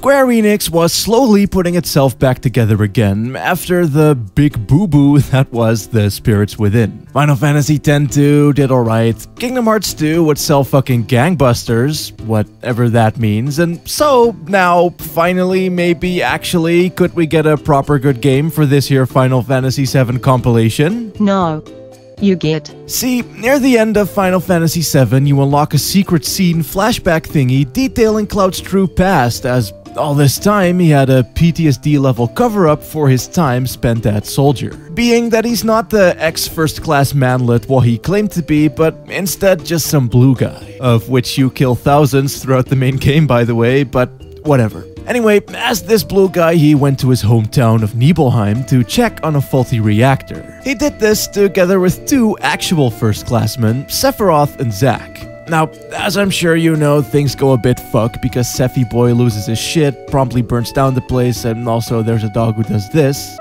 Square Enix was slowly putting itself back together again after the big boo-boo that was the Spirits Within. Final Fantasy X-2 did alright, Kingdom Hearts 2 would sell fucking gangbusters, whatever that means, and so now, finally, maybe actually, could we get a proper good game for this here Final Fantasy VII compilation? No. You get. See, near the end of Final Fantasy VII, you unlock a secret scene flashback thingy detailing Cloud's true past, as all this time he had a PTSD level cover-up for his time spent at Soldier. Being that he's not the ex-first-class manlet what he claimed to be, but instead just some blue guy, of which you kill thousands throughout the main game by the way, but whatever. Anyway, as this blue guy, he went to his hometown of Nibelheim to check on a faulty reactor. He did this together with two actual first-classmen, Sephiroth and Zack. Now, as I'm sure you know, things go a bit fuck because Sephi boy loses his shit, promptly burns down the place, and also there's a dog who does this.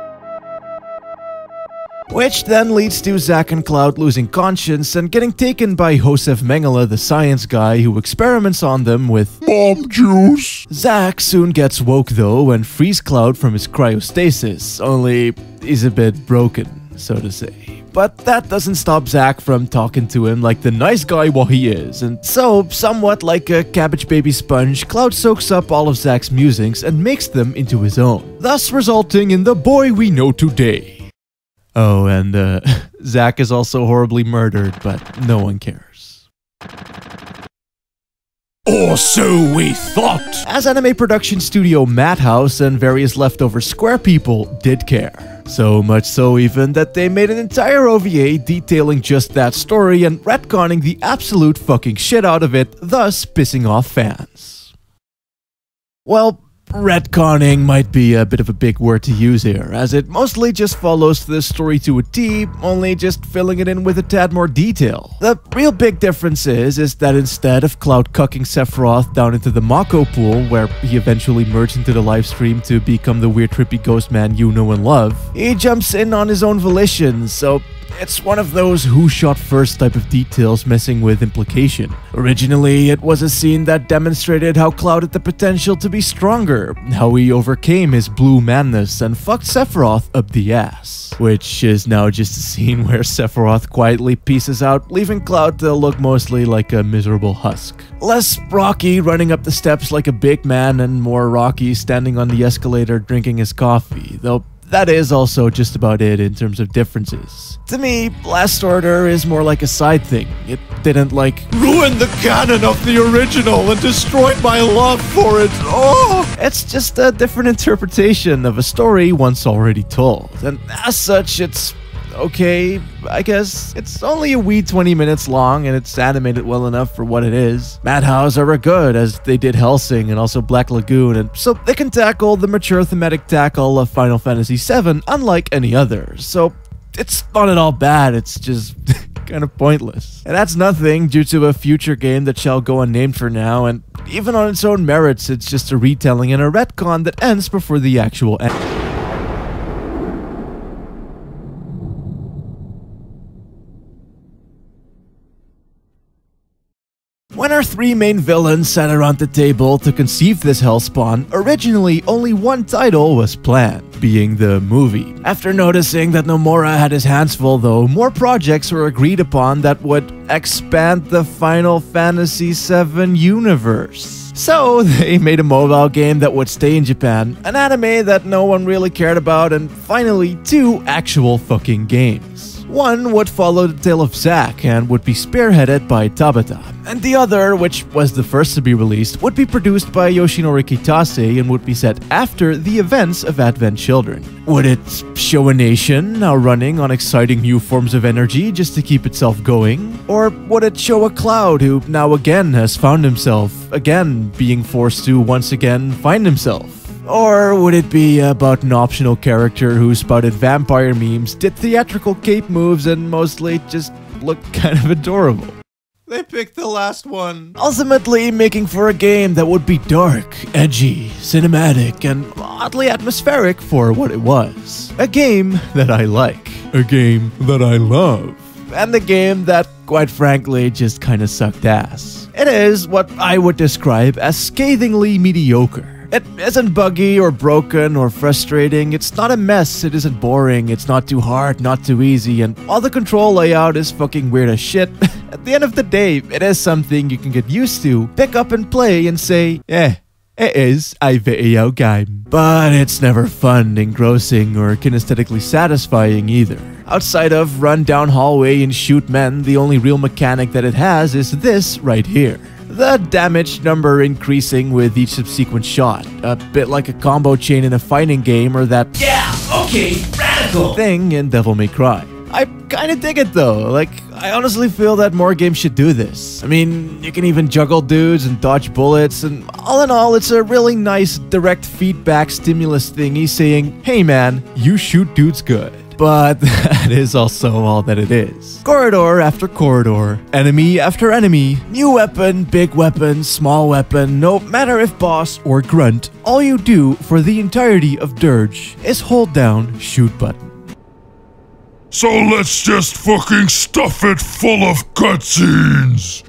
Which then leads to Zack and Cloud losing conscience and getting taken by Josef Mengele, the science guy who experiments on them with mom juice. Zack soon gets woke though and frees Cloud from his cryostasis, only he's a bit broken, so to say. But that doesn't stop Zack from talking to him like the nice guy what he is, and so, somewhat like a cabbage baby sponge, Cloud soaks up all of Zack's musings and makes them into his own, thus resulting in the boy we know today. Oh, and Zack is also horribly murdered, but no one cares. Or so we thought! As anime production studio Madhouse and various leftover Square people did care. So much so even that they made an entire OVA detailing just that story and retconning the absolute fucking shit out of it, thus pissing off fans. Well, retconning might be a bit of a big word to use here, as it mostly just follows the story to a T, only just filling it in with a tad more detail. The real big difference is that instead of Cloud cucking Sephiroth down into the Mako pool, where he eventually merged into the livestream to become the weird trippy ghost man you know and love, he jumps in on his own volition, so it's one of those who shot first type of details messing with implication. Originally, it was a scene that demonstrated how Cloud had the potential to be stronger, how he overcame his blue madness and fucked Sephiroth up the ass. Which is now just a scene where Sephiroth quietly pieces out, leaving Cloud to look mostly like a miserable husk. Less Rocky running up the steps like a big man and more Rocky standing on the escalator drinking his coffee, though that is also just about it in terms of differences. To me, Last Order is more like a side thing. It didn't like ruin the canon of the original and destroyed my love for it. Oh! It's just a different interpretation of a story once already told. And as such, it's okay, I guess. It's only a wee 20 minutes long and it's animated well enough for what it is. Madhouse are good as they did Hellsing and also Black Lagoon, and so they can tackle the mature thematic tackle of Final Fantasy VII unlike any other. So it's not at all bad, it's just kind of pointless. And that's nothing due to a future game that shall go unnamed for now, and even on its own merits, it's just a retelling and a retcon that ends before the actual end. When our three main villains sat around the table to conceive this hellspawn, originally only one title was planned, being the movie. After noticing that Nomura had his hands full though, more projects were agreed upon that would expand the Final Fantasy VII universe. So they made a mobile game that would stay in Japan, an anime that no one really cared about, and finally two actual fucking games. One would follow the tale of Zack and would be spearheaded by Tabata, and the other, which was the first to be released, would be produced by Yoshinori Kitase and would be set after the events of Advent Children. Would it show a nation now running on exciting new forms of energy just to keep itself going? Or would it show a Cloud who now again has found himself, again being forced to once again find himself? Or would it be about an optional character who spouted vampire memes, did theatrical cape moves, and mostly just looked kind of adorable? They picked the last one. Ultimately making for a game that would be dark, edgy, cinematic, and oddly atmospheric for what it was. A game that I like. A game that I love. And a game that, quite frankly, just kinda sucked ass. It is what I would describe as scathingly mediocre. It isn't buggy or broken or frustrating, it's not a mess, it isn't boring, it's not too hard, not too easy, and while the control layout is fucking weird as shit, at the end of the day, it is something you can get used to, pick up and play and say, it is a video game. But it's never fun, engrossing, or kinesthetically satisfying either. Outside of run down hallway and shoot men, the only real mechanic that it has is this right here. The damage number increasing with each subsequent shot, a bit like a combo chain in a fighting game or that radical thing in Devil May Cry. I kinda dig it though, like, I honestly feel that more games should do this. I mean, you can even juggle dudes and dodge bullets, and all in all, it's a really nice direct feedback stimulus thingy saying, hey man, you shoot dudes good. But that is also all that it is. Corridor after corridor, enemy after enemy, new weapon, big weapon, small weapon, no matter if boss or grunt, all you do for the entirety of Dirge is hold down shoot button. So let's just fucking stuff it full of cutscenes!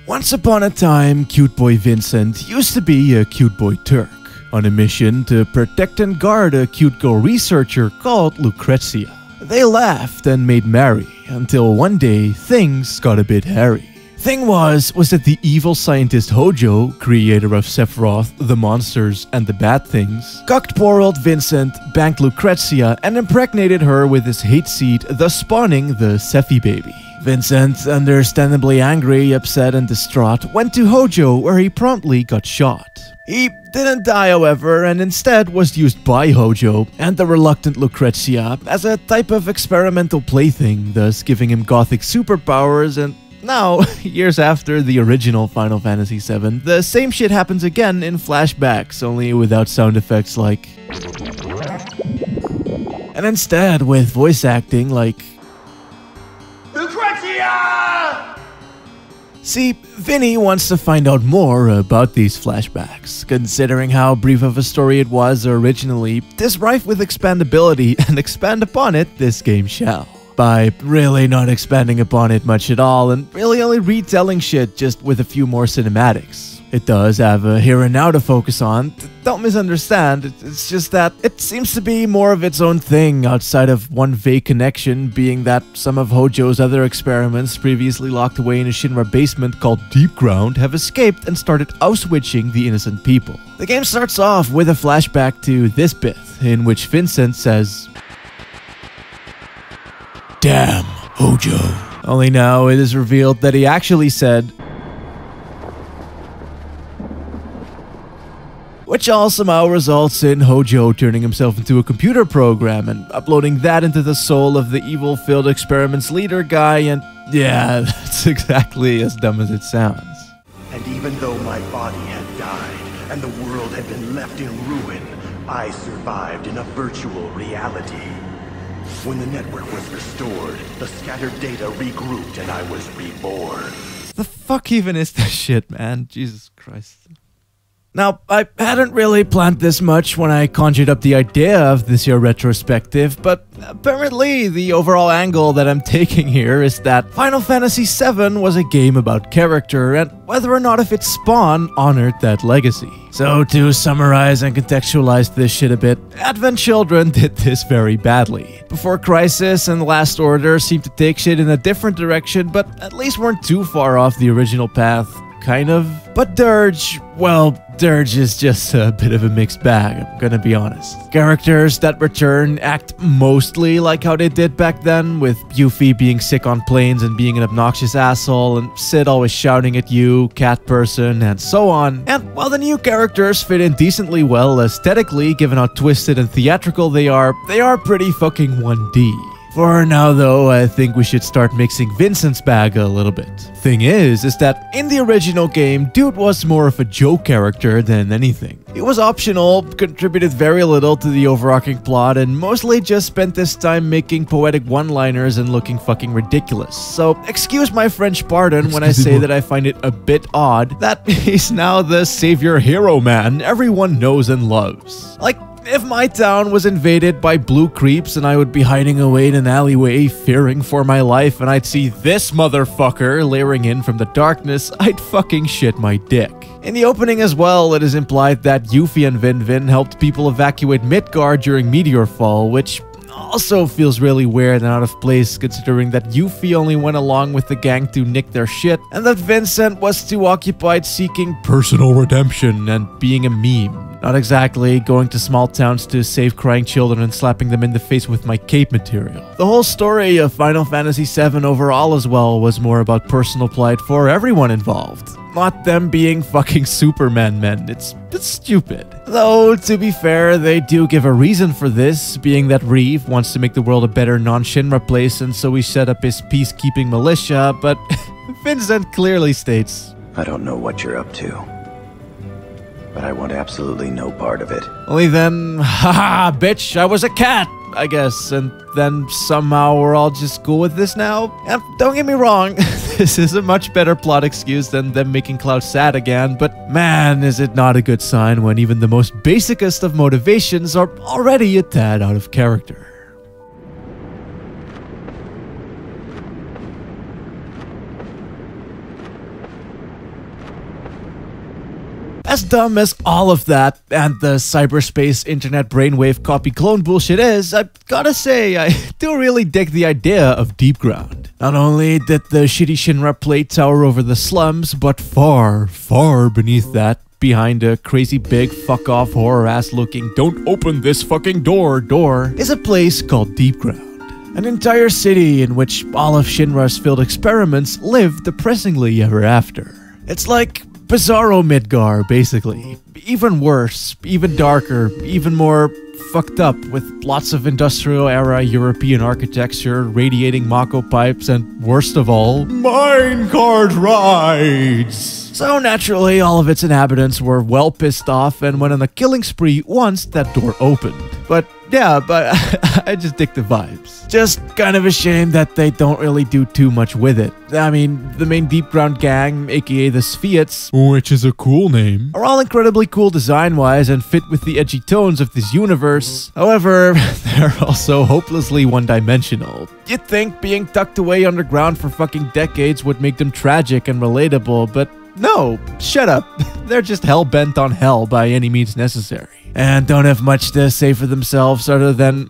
Once upon a time, cute boy Vincent used to be a cute boy Turk, on a mission to protect and guard a cute girl researcher called Lucrezia. They laughed and made merry, until one day, things got a bit hairy. Thing was that the evil scientist Hojo, creator of Sephiroth, the monsters, and the bad things, cucked poor old Vincent, banked Lucrezia, and impregnated her with his hate seed, thus spawning the Sephi baby. Vincent, understandably angry, upset, and distraught, went to Hojo where he promptly got shot. He didn't die, however, and instead was used by Hojo and the reluctant Lucrezia as a type of experimental plaything, thus giving him gothic superpowers. And now, years after the original Final Fantasy VII, the same shit happens again in flashbacks, only without sound effects like... and instead with voice acting like... Lucrezia! See, Vinny wants to find out more about these flashbacks. Considering how brief of a story it was originally, tis rife with expandability, and expand upon it this game shall. By really not expanding upon it much at all, and really only retelling shit just with a few more cinematics. It does have a here and now to focus on, don't misunderstand, it's just that it seems to be more of its own thing outside of one vague connection being that some of Hojo's other experiments previously locked away in a Shinra basement called Deep Ground have escaped and started Auschwitzing the innocent people. The game starts off with a flashback to this bit, in which Vincent says, "Damn, Hojo." Only now it is revealed that he actually said, which all somehow results in Hojo turning himself into a computer program and uploading that into the soul of the evil field experiments leader guy, and yeah, that's exactly as dumb as it sounds. And even though my body had died and the world had been left in ruin, I survived in a virtual reality. When the network was restored, the scattered data regrouped and I was reborn. The fuck even is this shit, man? Jesus Christ. Now, I hadn't really planned this much when I conjured up the idea of this year retrospective, but apparently the overall angle that I'm taking here is that Final Fantasy VII was a game about character and whether or not if its spawn honored that legacy. So to summarize and contextualize this shit a bit, Advent Children did this very badly. Before Crisis and Last Order seemed to take shit in a different direction, but at least weren't too far off the original path. Kind of. But Dirge, well, Dirge is just a bit of a mixed bag, I'm gonna be honest. Characters that return act mostly like how they did back then, with Yuffie being sick on planes and being an obnoxious asshole, and Sid always shouting at you, cat person, and so on. And while the new characters fit in decently well aesthetically, given how twisted and theatrical they are pretty fucking 1D. For now though, I think we should start mixing Vincent's bag a little bit. Thing is that in the original game, dude was more of a joke character than anything. He was optional, contributed very little to the overarching plot, and mostly just spent his time making poetic one-liners and looking fucking ridiculous. So excuse my French pardon when I say that I find it a bit odd that he's now the savior hero man everyone knows and loves. Like, If my town was invaded by blue creeps and I would be hiding away in an alleyway fearing for my life and I'd see this motherfucker leering in from the darkness, I'd fucking shit my dick. In the opening as well, it is implied that Yuffie and Vin helped people evacuate Midgard during meteor fall, which also feels really weird and out of place considering that Yuffie only went along with the gang to nick their shit and that Vincent was too occupied seeking personal redemption and being a meme. Not exactly going to small towns to save crying children and slapping them in the face with my cape material. The whole story of Final Fantasy VII overall as well was more about personal plight for everyone involved. Not them being fucking Superman men. It's stupid. Though, to be fair, they do give a reason for this, being that Reeve wants to make the world a better non-Shinra place and so he set up his peacekeeping militia, but Vincent clearly states, I don't know what you're up to, but I want absolutely no part of it. Only then, haha, bitch, I was a cat, I guess, and then somehow we're all just cool with this now? And don't get me wrong, this is a much better plot excuse than them making Cloud sad again, but man, is it not a good sign when even the most basicest of motivations are already a tad out of character. As dumb as all of that and the cyberspace internet brainwave copy clone bullshit is, I've gotta say, I do really dig the idea of Deep Ground. Not only did the shitty Shinra plate tower over the slums, but far, far beneath that, behind a crazy big fuck-off horror-ass looking don't open this fucking door, is a place called Deep Ground. An entire city in which all of Shinra's failed experiments live depressingly ever after. It's like Bizarro Midgar, basically. Even worse, even darker, even more fucked up, with lots of industrial-era European architecture, radiating Mako pipes, and worst of all, minecart rides! So naturally, all of its inhabitants were well pissed off and went on a killing spree once that door opened. But yeah, I just dig the vibes. Just kind of a shame that they don't really do too much with it. I mean, the main Deep Ground gang, aka the Spheats, which is a cool name, are all incredibly cool design-wise and fit with the edgy tones of this universe. However, they're also hopelessly one-dimensional. You'd think being tucked away underground for fucking decades would make them tragic and relatable, but no, shut up. They're just hell-bent on hell by any means necessary. And don't have much to say for themselves other than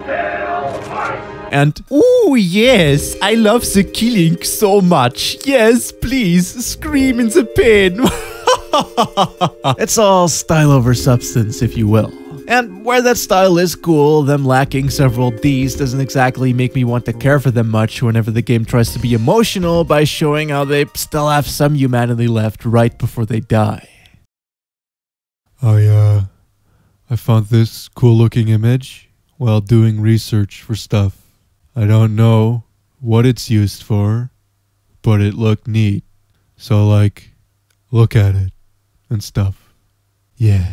and ooh yes, I love the killing so much. Yes, please, scream in the pain. It's all style over substance, if you will. And where that style is cool, them lacking several Ds doesn't exactly make me want to care for them much whenever the game tries to be emotional by showing how they still have some humanity left right before they die. I found this cool looking image while doing research for stuff. I don't know what it's used for, but it looked neat. So like, look at it and stuff. Yeah.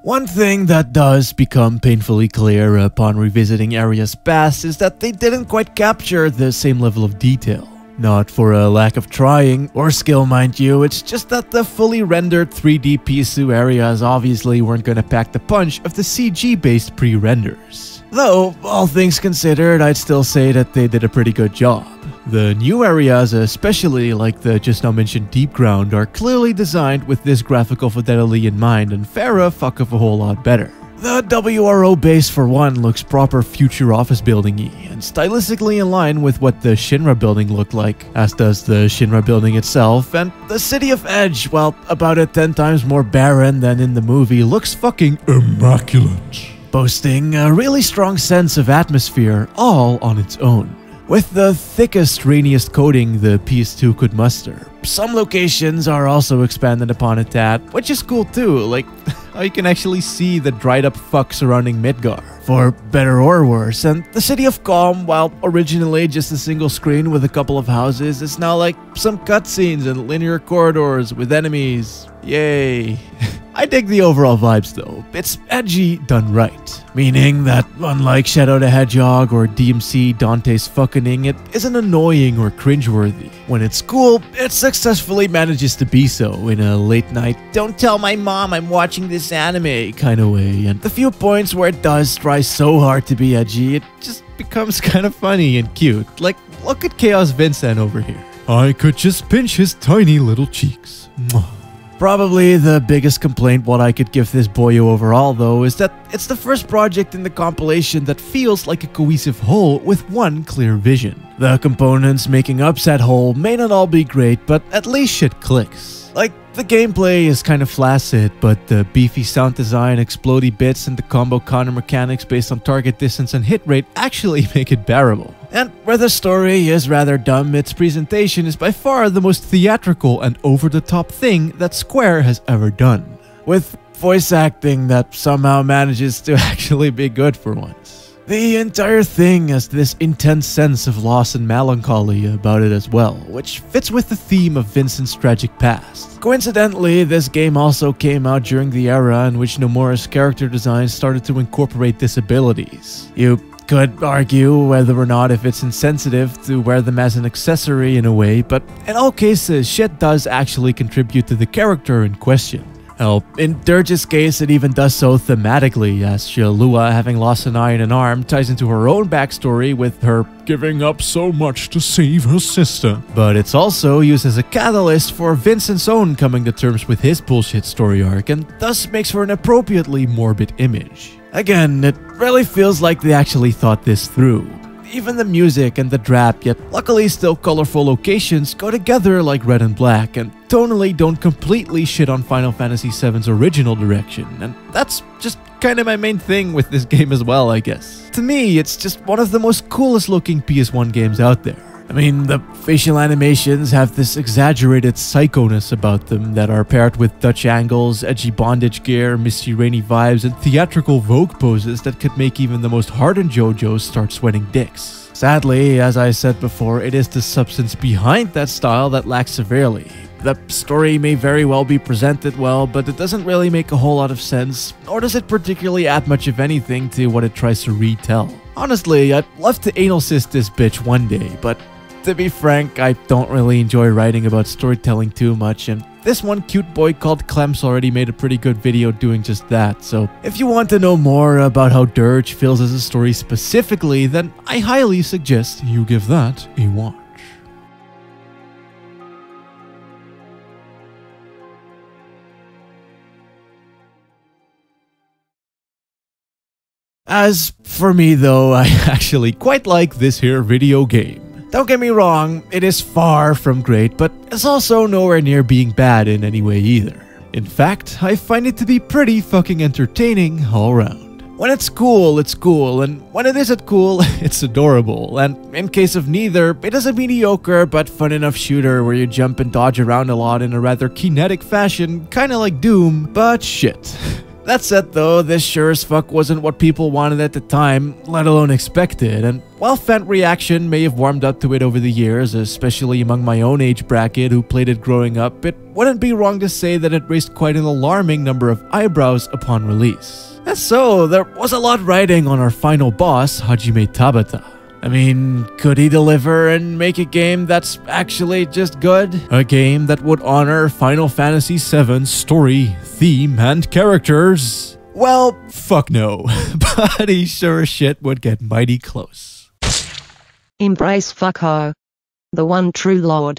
One thing that does become painfully clear upon revisiting areas past is that they didn't quite capture the same level of detail. Not for a lack of trying, or skill mind you, it's just that the fully rendered 3D Pisu areas obviously weren't gonna pack the punch of the CG-based pre-renders. Though, all things considered, I'd still say that they did a pretty good job. The new areas, especially like the just now mentioned Deep Ground, are clearly designed with this graphical fidelity in mind and fare a fuck of a whole lot better. The WRO base for one looks proper future office building-y and stylistically in line with what the Shinra building looked like, as does the Shinra building itself, and the city of Edge, while about 10 times more barren than in the movie, looks fucking immaculate, boasting a really strong sense of atmosphere all on its own. With the thickest, rainiest coating the PS2 could muster. Some locations are also expanded upon a tad, which is cool too, like how you can actually see the dried up fuck surrounding Midgar. for better or worse, and the City of Calm, while originally just a single screen with a couple of houses, is now like some cutscenes and linear corridors with enemies. Yay. I dig the overall vibes though. It's edgy done right. Meaning that unlike Shadow the Hedgehog or DMC Dante's Fuckening, it isn't annoying or cringeworthy. When it's cool, it successfully manages to be so in a late night, don't tell my mom I'm watching this anime kind of way. And the few points where it does try so hard to be edgy, it just becomes kind of funny and cute. Like, look at Chaos Vincent over here. I could just pinch his tiny little cheeks. Mwah. Probably the biggest complaint what I could give this boyo overall though is that it's the first project in the compilation that feels like a cohesive whole with one clear vision. The components making up said whole may not all be great, but at least shit clicks. Like, the gameplay is kind of flaccid, but the beefy sound design, explodey bits, and the combo counter mechanics based on target distance and hit rate actually make it bearable. And where the story is rather dumb, its presentation is by far the most theatrical and over-the-top thing that Square has ever done. With voice acting that somehow manages to actually be good for once. The entire thing has this intense sense of loss and melancholy about it as well, which fits with the theme of Vincent's tragic past. Coincidentally, this game also came out during the era in which Nomura's character design started to incorporate disabilities. You could argue whether or not if it's insensitive to wear them as an accessory in a way, but in all cases, shit does actually contribute to the character in question. Hell, in Dirge's case, it even does so thematically, as Shilua, having lost an eye and an arm, ties into her own backstory with her giving up so much to save her sister. But it's also used as a catalyst for Vincent's own coming to terms with his bullshit story arc, and thus makes for an appropriately morbid image. Again, it really feels like they actually thought this through. Even the music and the drap, yet luckily still colorful locations, go together like red and black, and tonally don't completely shit on Final Fantasy VII's original direction, and that's just kind of my main thing with this game as well, I guess. To me, it's just one of the most coolest looking PS1 games out there. I mean, the facial animations have this exaggerated psychoness about them that are paired with Dutch angles, edgy bondage gear, misty rainy vibes, and theatrical Vogue poses that could make even the most hardened JoJos start sweating dicks. Sadly, as I said before, it is the substance behind that style that lacks severely. The story may very well be presented well, but it doesn't really make a whole lot of sense, nor does it particularly add much of anything to what it tries to retell. Honestly, I'd love to anal cyst this bitch one day, but to be frank, I don't really enjoy writing about storytelling too much, and this one cute boy called Clem's already made a pretty good video doing just that, so if you want to know more about how Dirge feels as a story specifically, then I highly suggest you give that a watch. As for me though, I actually quite like this here video game. Don't get me wrong, it is far from great, but it's also nowhere near being bad in any way either. In fact, I find it to be pretty fucking entertaining all around. When it's cool, and when it isn't cool, it's adorable, and in case of neither, it is a mediocre but fun enough shooter where you jump and dodge around a lot in a rather kinetic fashion, kinda like Doom, but shit. That said though, this sure as fuck wasn't what people wanted at the time, let alone expected, and while fan reaction may have warmed up to it over the years, especially among my own age bracket who played it growing up, it wouldn't be wrong to say that it raised quite an alarming number of eyebrows upon release. And so, there was a lot riding on our final boss, Hajime Tabata. I mean, could he deliver and make a game that's actually just good? A game that would honor Final Fantasy VII's story, theme, and characters? Well, fuck no. But he sure as shit would get mighty close. Embrace fucko. The one true lord.